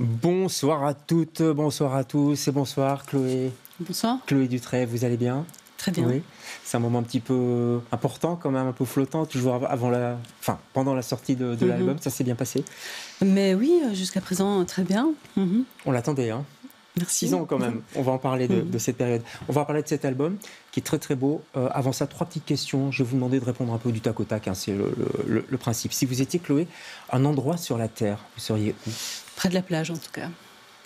Bonsoir à toutes, bonsoir à tous et bonsoir Chloé. Bonsoir. Chloé Dutrey, vous allez bien? Très bien. Oui. C'est un moment un petit peu important quand même, un peu flottant, toujours pendant la sortie de l'album, ça s'est bien passé? Mais oui, jusqu'à présent, très bien. On l'attendait, hein? Merci. 6 ans quand même, on va en parler de cette période. On va en parler de cet album qui est très très beau. Avant ça, 3 petites questions. Je vais vous demander de répondre un peu du tac au tac, hein, c'est le principe. Si vous étiez, Chloé, un endroit sur la Terre, vous seriez où? Près de la plage, en tout cas.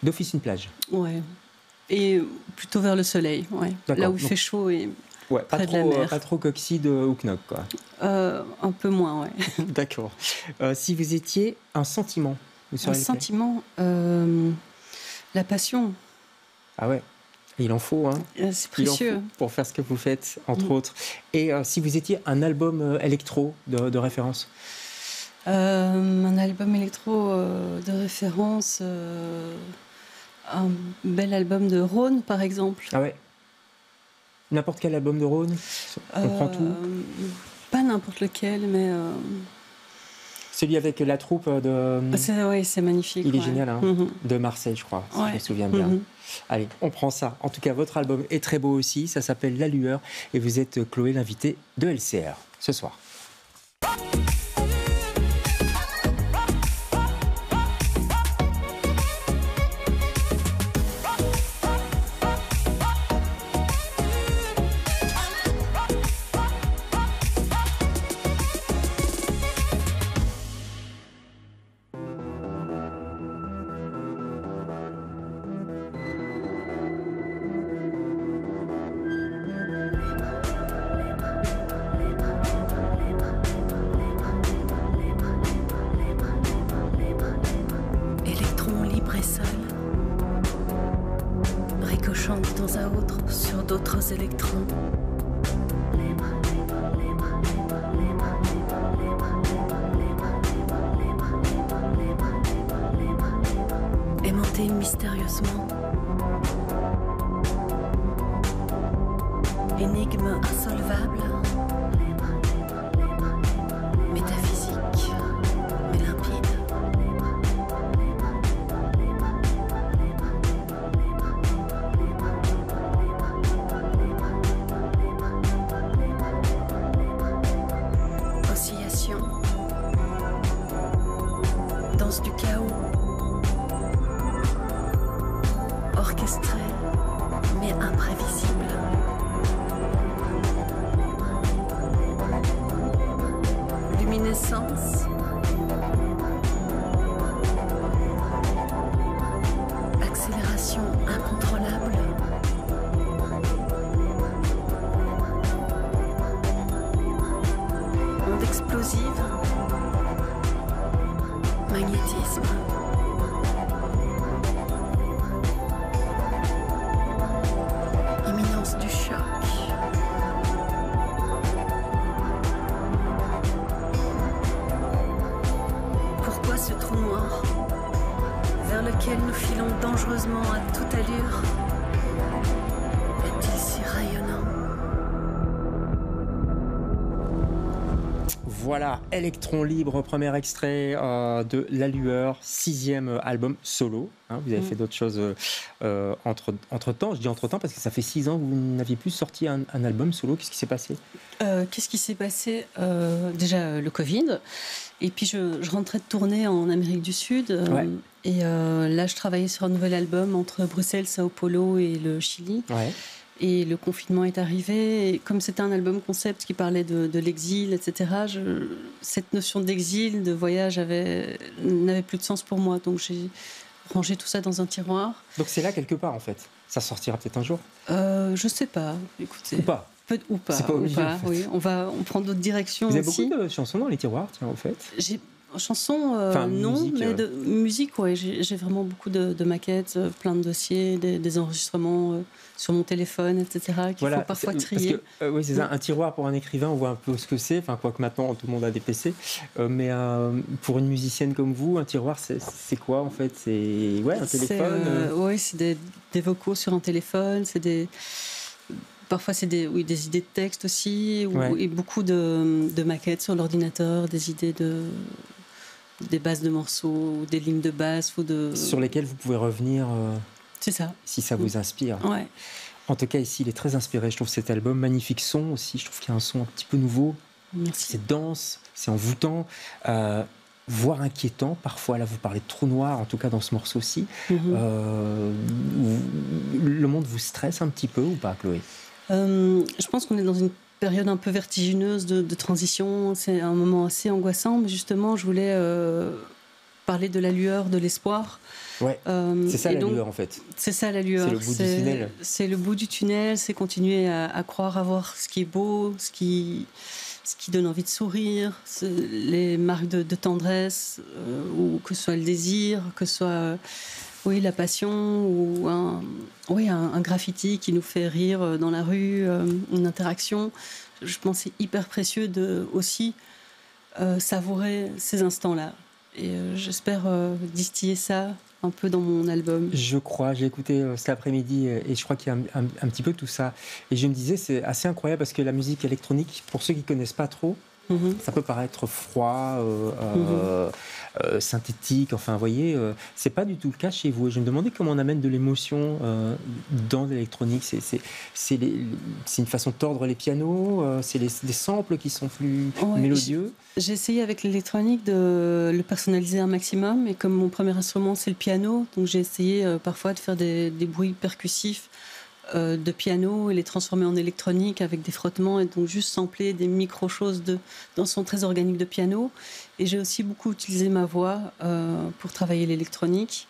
D'office une plage? Ouais. Et plutôt vers le soleil, ouais. Là où il fait chaud et ouais, près de la mer. Pas trop coccyde ou knock, quoi. Un peu moins, ouais. D'accord. Si vous étiez un sentiment, vous seriez un sentiment, la passion. Ah ouais, il en faut, hein. C'est précieux. Il en faut pour faire ce que vous faites, entre autres. Et si vous étiez un album électro de référence? Un album électro de référence, un bel album de Rhône, par exemple. Ah ouais. N'importe quel album de Rhône? On prend tout? Pas n'importe lequel, mais... Celui avec la troupe de... Oui, c'est magnifique. Il est génial, hein. De Marseille, je crois, si je me souviens bien. Allez, on prend ça. En tout cas, votre album est très beau aussi. Ça s'appelle La Lueur. Et vous êtes Chloé, l'invitée de LCR, ce soir. Ricochant de temps à autre sur d'autres électrons. Aimanté mystérieusement. Énigme insolvable. Métaphysique, mais limpide. Danse du chaos, orchestrée mais imprévisible. Luminescence, accélération incontrôlable. Onde explosive. Magnétisme. Imminence du choc. Pourquoi ce trou noir vers lequel nous filons dangereusement à toute allure est-il si rayonnant? Voilà, Électron Libre, premier extrait de La Lueur, 6e album solo. Hein, vous avez fait d'autres choses entre-temps. Je dis entre-temps parce que ça fait 6 ans que vous n'aviez plus sorti un album solo. Qu'est-ce qui s'est passé? Qu'est-ce qui s'est passé? Déjà, le Covid. Et puis, je rentrais de tournée en Amérique du Sud. Et là, je travaillais sur un nouvel album entre Bruxelles, Sao Paulo et le Chili. Ouais. Et le confinement est arrivé. Et comme c'était un album concept qui parlait de l'exil, etc., cette notion d'exil, de voyage n'avait plus de sens pour moi. Donc j'ai rangé tout ça dans un tiroir. Donc c'est là quelque part en fait. Ça sortira peut-être un jour? Je sais pas. Écoutez. Ou pas? Ou pas. C'est pas obligé. En fait. Oui, on prend d'autres directions. Vous avez aussi. beaucoup de chansons dans les tiroirs, tiens, en fait? Chansons, non, musique, mais de musique, ouais. J'ai vraiment beaucoup de maquettes, plein de dossiers, des enregistrements sur mon téléphone, etc. qu'il faut parfois trier. Parce que, oui, c'est ça. Un tiroir pour un écrivain, on voit un peu ce que c'est. Enfin, quoique maintenant tout le monde a des PC. Mais pour une musicienne comme vous, un tiroir, c'est quoi en fait? C'est un téléphone. Oui, c'est des vocaux sur un téléphone. Parfois, c'est des idées de texte aussi, et beaucoup de maquettes sur l'ordinateur, des idées des bases de morceaux, des lignes de basse ou de... Sur lesquelles vous pouvez revenir C'est ça. si ça vous inspire. Ouais. En tout cas, ici, il est très inspiré, je trouve, cet album. Magnifique son aussi, je trouve qu'il y a un son un petit peu nouveau. Merci. C'est dense, c'est envoûtant, voire inquiétant. Parfois, là, vous parlez de trou noir, en tout cas dans ce morceau-ci. Le monde vous stresse un petit peu ou pas, Chloé? Je pense qu'on est dans une période un peu vertigineuse de transition. C'est un moment assez angoissant, mais justement, je voulais parler de la lueur, de l'espoir. Ouais, c'est ça la lueur en fait. C'est ça la lueur. C'est le bout du tunnel. C'est le bout du tunnel, c'est continuer à croire, à voir ce qui est beau, ce qui donne envie de sourire, les marques de tendresse, ou que ce soit le désir, que ce soit la passion, ou un graffiti qui nous fait rire dans la rue, une interaction. Je pense que c'est hyper précieux de aussi savourer ces instants-là. Et j'espère distiller ça un peu dans mon album. Je crois, j'ai écouté cet après-midi et je crois qu'il y a un petit peu tout ça. Et je me disais, c'est assez incroyable parce que la musique électronique, pour ceux qui ne connaissent pas trop, ça peut paraître froid, synthétique, enfin, vous voyez, c'est pas du tout le cas chez vous. Et je me demandais comment on amène de l'émotion dans l'électronique. C'est une façon de tordre les pianos, c'est des samples qui sont plus mélodieux. J'ai essayé avec l'électronique de le personnaliser un maximum. Et comme mon premier instrument, c'est le piano, donc j'ai essayé parfois de faire des bruits percussifs de piano et les transformer en électronique avec des frottements et donc juste sampler des micro-choses d'un son très organique de piano. Et j'ai aussi beaucoup utilisé ma voix pour travailler l'électronique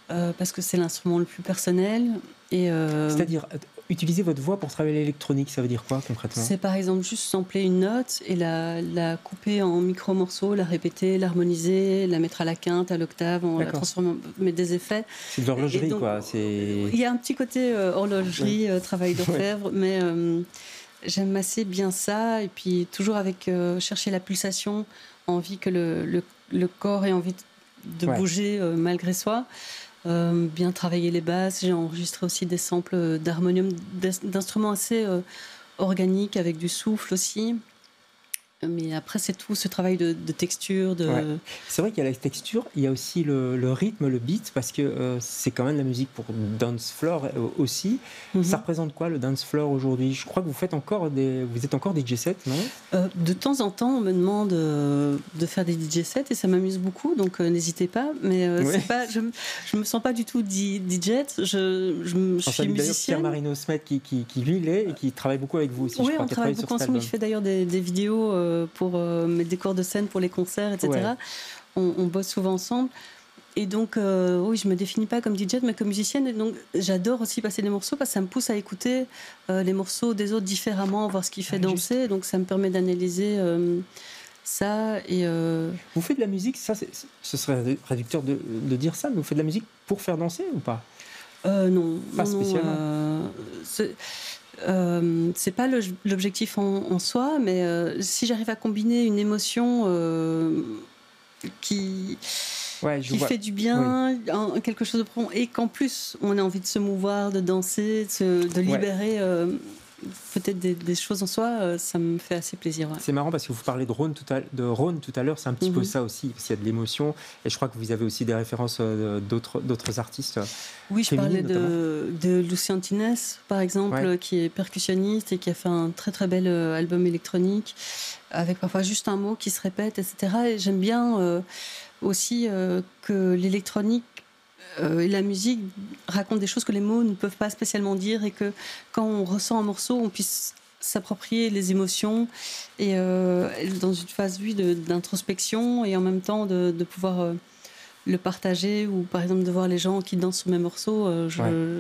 parce que c'est l'instrument le plus personnel. C'est-à-dire, utiliser votre voix pour travailler l'électronique, ça veut dire quoi concrètement? C'est par exemple juste sampler une note et la couper en micro-morceaux, la répéter, l'harmoniser, la mettre à la quinte, à l'octave, la transformer, mettre des effets. C'est de l'horlogerie, quoi. Il y a un petit côté horlogerie, travail d'orfèvre, mais j'aime assez bien ça. Et puis toujours avec chercher la pulsation, envie que le corps ait envie de bouger malgré soi. Bien travailler les basses. J'ai enregistré aussi des samples d'harmonium, d'instruments assez organiques avec du souffle aussi. Mais après, c'est tout ce travail de texture. C'est vrai qu'il y a la texture, il y a aussi le rythme, le beat, parce que c'est quand même la musique pour dance floor aussi. Ça représente quoi le dance floor aujourd'hui? Je crois que vous êtes encore DJ set, non? De temps en temps, on me demande de faire des DJ sets et ça m'amuse beaucoup, donc n'hésitez pas. Mais c'est pas, je me sens pas du tout DJ. Je suis musicienne. D'ailleurs Pierre Marino Smet qui lui l'est et qui travaille beaucoup avec vous aussi. Oui, on travaille beaucoup ensemble. Il fait d'ailleurs des vidéos pour mes décors de scène pour les concerts, etc. On bosse souvent ensemble. Et donc, oui, je me définis pas comme DJ, mais comme musicienne. Et donc, j'adore aussi passer des morceaux parce que ça me pousse à écouter les morceaux des autres différemment, voir ce qui fait danser. Juste. Donc, ça me permet d'analyser ça. Et vous faites de la musique, ça, ce serait réducteur de dire ça, mais vous faites de la musique pour faire danser ou pas? Non. Pas spécialement. C'est pas l'objectif en soi, mais si j'arrive à combiner une émotion qui fait du bien, quelque chose de profond, et qu'en plus on a envie de se mouvoir, de danser, de libérer peut-être des choses en soi, ça me fait assez plaisir. C'est marrant parce que vous parlez de Rhône tout à l'heure, c'est un petit peu ça aussi, parce qu'il y a de l'émotion, et je crois que vous avez aussi des références d'autres artistes. Oui, je parlais de Lucien Tines, par exemple, qui est percussionniste et qui a fait un très très bel album électronique, avec parfois juste un mot qui se répète, etc. Et j'aime bien aussi que l'électronique et la musique racontent des choses que les mots ne peuvent pas spécialement dire, et que quand on ressent un morceau, on puisse s'approprier les émotions et dans une phase d'introspection, et en même temps de pouvoir le partager, ou par exemple de voir les gens qui dansent sur mes morceaux.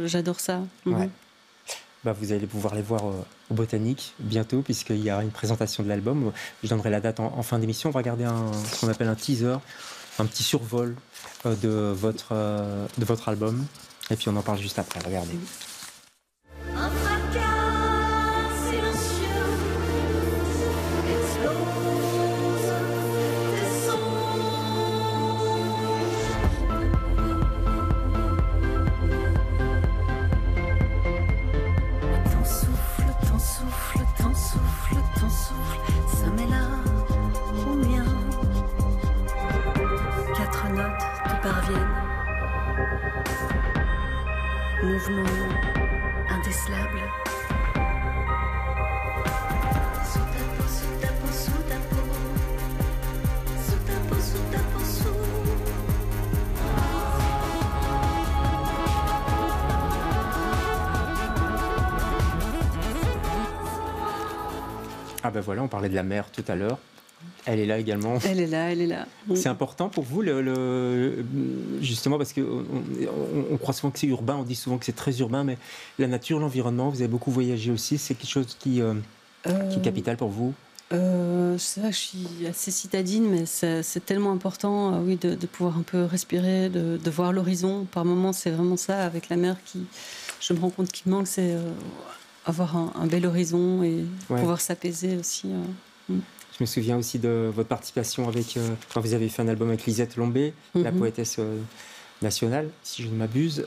J'adore ça. Vous allez pouvoir les voir au Botanique bientôt, puisqu'il y aura une présentation de l'album. Je donnerai la date en fin d'émission. On va regarder ce qu'on appelle un teaser, un petit survol de votre album, et puis on en parle juste après. Regardez. Un fracas silencieux explose tes sons. Ton souffle, ton souffle, ton souffle, ton souffle, ça met là au mien. mouvement indécelable. Sous ta peau, sous ta peau, sous ta peau. Sous ta peau, sous ta peau, sous. Ah ben voilà, on parlait de la mer tout à l'heure. Elle est là également. Elle est là, elle est là. C'est important pour vous, justement, parce qu'on croit souvent que c'est urbain, on dit souvent que c'est très urbain, mais la nature, l'environnement, vous avez beaucoup voyagé aussi, c'est quelque chose qui est capital pour vous? C'est vrai que je suis assez citadine, mais c'est tellement important, oui, de pouvoir un peu respirer, de voir l'horizon. Par moments, c'est vraiment ça, avec la mer, je me rends compte qu'il me manque, c'est avoir un bel horizon et pouvoir s'apaiser aussi. Je me souviens aussi de votre participation avec, quand vous avez fait un album avec Lisette Lombé, la poétesse nationale, si je ne m'abuse.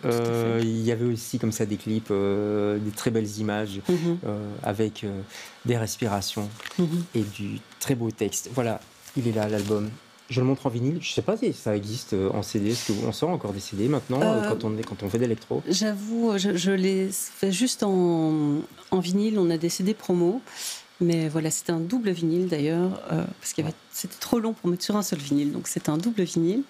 Il y avait aussi comme ça des clips, des très belles images avec des respirations et du très beau texte. Voilà, il est là l'album. Je le montre en vinyle. Je ne sais pas si ça existe en CD. Est-ce qu'on sort encore des CD maintenant quand on fait d'électro? J'avoue, je les fais juste en vinyle. On a des CD promo. Mais voilà, c'était un double vinyle d'ailleurs, parce que c'était trop long pour mettre sur un seul vinyle. Donc c'était un double vinyle.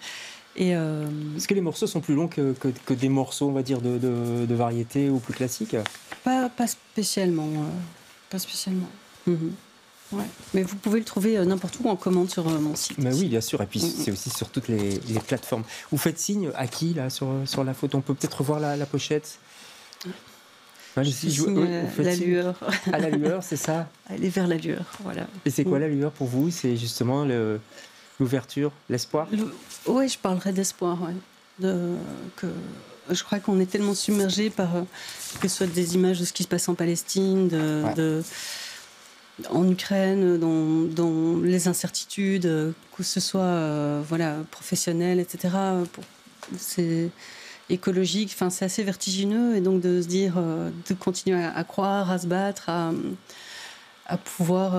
Et est-ce que les morceaux sont plus longs que des morceaux, on va dire, de variété ou plus classiques? Pas spécialement. Pas spécialement. Ouais. Mais vous pouvez le trouver n'importe où en commande sur mon site. Mais oui, bien sûr. Et puis c'est aussi sur toutes les plateformes. Vous faites signe à qui là sur la photo? On peut peut-être revoir la pochette. La lueur. À la lueur, c'est ça? Aller vers la lueur, voilà. Et c'est quoi la lueur pour vous? C'est justement l'ouverture, l'espoir? Oui, je parlerais d'espoir. Ouais. Je crois qu'on est tellement submergé par que ce soit des images de ce qui se passe en Palestine, en Ukraine, dans les incertitudes, que ce soit professionnel, etc. C'est écologique, enfin, c'est assez vertigineux, et donc de se dire, de continuer à croire, à se battre, à pouvoir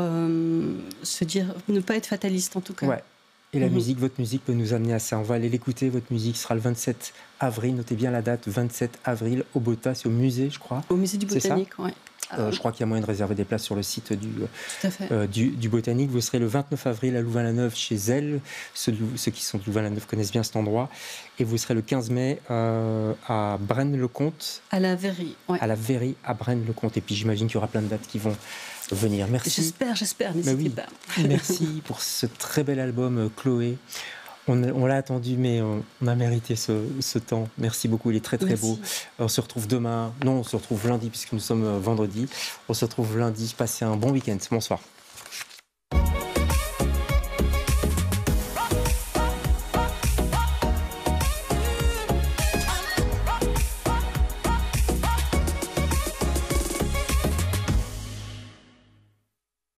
se dire, ne pas être fataliste en tout cas. Ouais. Et la musique, votre musique peut nous amener à ça. On va aller l'écouter, votre musique sera le 27 avril, notez bien la date, 27 avril, au Bota, c'est au musée, je crois. Au musée du Botanique, oui. Je crois qu'il y a moyen de réserver des places sur le site du Botanique. Vous serez le 29 avril à Louvain-la-Neuve chez elle. Ceux qui sont de Louvain-la-Neuve connaissent bien cet endroit. Et vous serez le 15 mai à Braine-le-Comte. À la Verrie, ouais. À la Verrie, à Braine-le-Comte. Et puis j'imagine qu'il y aura plein de dates qui vont venir. Merci. J'espère, n'hésitez pas. Merci pour ce très bel album, Chloé. On l'a attendu, mais on a mérité ce temps. Merci beaucoup, il est très très beau. On se retrouve demain. Non, on se retrouve lundi, puisque nous sommes vendredi. On se retrouve lundi. Passez un bon week-end. Bonsoir.